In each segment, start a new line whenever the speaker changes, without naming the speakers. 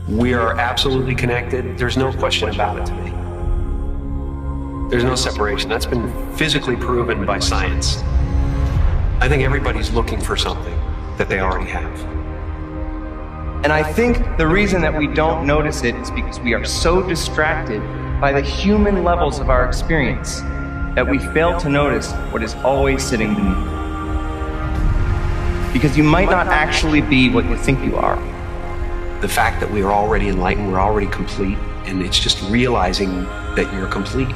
We are absolutely connected. There's no question about it to me. There's no separation. That's been physically proven by science. I think everybody's looking for something that they already have.
And I think the reason that we don't notice it is because we are so distracted by the human levels of our experience that we fail to notice what is always sitting beneath. Because you might not actually be what you think you are.
The fact that we are already enlightened, we're already complete, and it's just realizing that you're complete.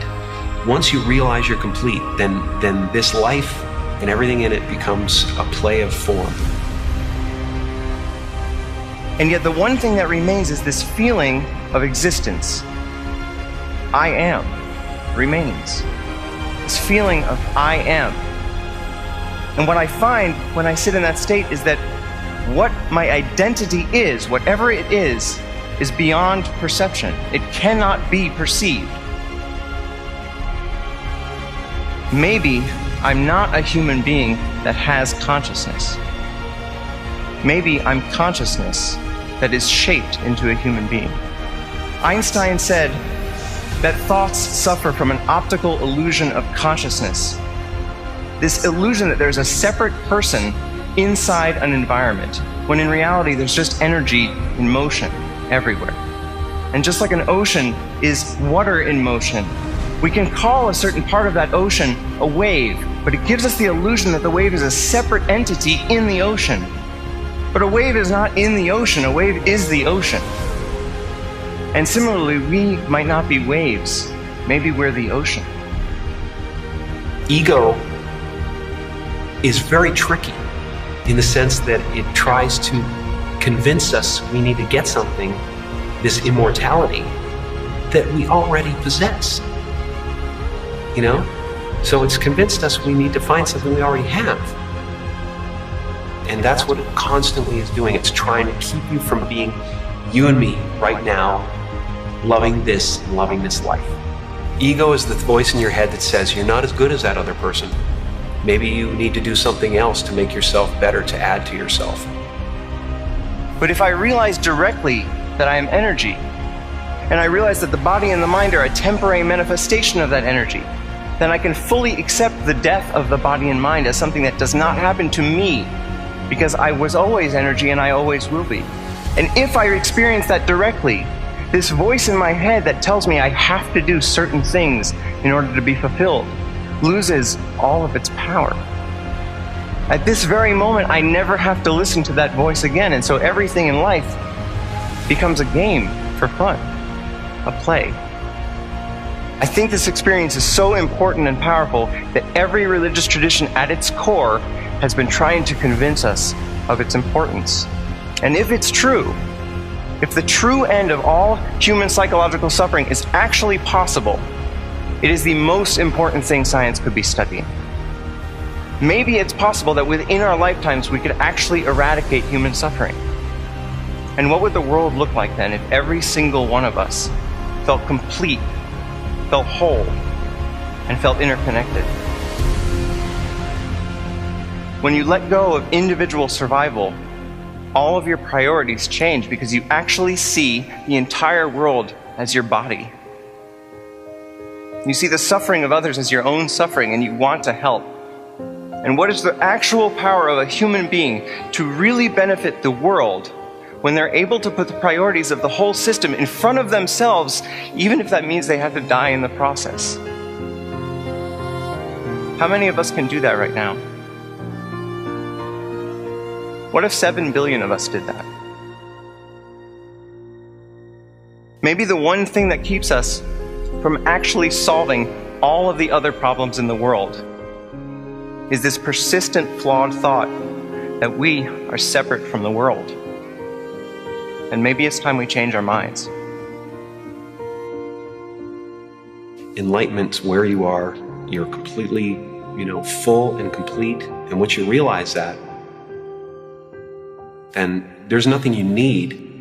Once you realize you're complete, then this life and everything in it becomes a play of form.
And yet the one thing that remains is this feeling of existence. I am remains. This feeling of I am. And what I find when I sit in that state is that what my identity is, whatever it is beyond perception. It cannot be perceived. Maybe I'm not a human being that has consciousness. Maybe I'm consciousness that is shaped into a human being. Einstein said that thoughts suffer from an optical illusion of consciousness. This illusion that there's a separate person inside an environment, when in reality there's just energy in motion everywhere. And just like an ocean is water in motion, we can call a certain part of that ocean a wave, but it gives us the illusion that the wave is a separate entity in the ocean. But a wave is not in the ocean, a wave is the ocean. And similarly, we might not be waves, maybe we're the ocean.
Ego is very tricky in the sense that it tries to convince us we need to get something, this immortality, that we already possess. You know? So it's convinced us we need to find something we already have. And that's what it constantly is doing. It's trying to keep you from being you and me right now, loving this and loving this life. Ego is the voice in your head that says you're not as good as that other person. Maybe you need to do something else to make yourself better, to add to yourself.
But if I realize directly that I am energy, and I realize that the body and the mind are a temporary manifestation of that energy, then I can fully accept the death of the body and mind as something that does not happen to me, because I was always energy and I always will be. And if I experience that directly, this voice in my head that tells me I have to do certain things in order to be fulfilled loses all of its power. At this very moment, I never have to listen to that voice again, and so everything in life becomes a game for fun, a play. I think this experience is so important and powerful that every religious tradition at its core has been trying to convince us of its importance. And if it's true, if the true end of all human psychological suffering is actually possible, it is the most important thing science could be studying. Maybe it's possible that within our lifetimes we could actually eradicate human suffering. And what would the world look like then if every single one of us felt complete, felt whole, and felt interconnected? When you let go of individual survival, all of your priorities change because you actually see the entire world as your body. You see the suffering of others as your own suffering, and you want to help. And what is the actual power of a human being to really benefit the world when they're able to put the priorities of the whole system in front of themselves, even if that means they have to die in the process? How many of us can do that right now? What if 7 billion of us did that? Maybe the one thing that keeps us from actually solving all of the other problems in the world is this persistent, flawed thought that we are separate from the world. And maybe it's time we change our minds.
Enlightenment's where you are. You're completely, full and complete. And once you realize that, then there's nothing you need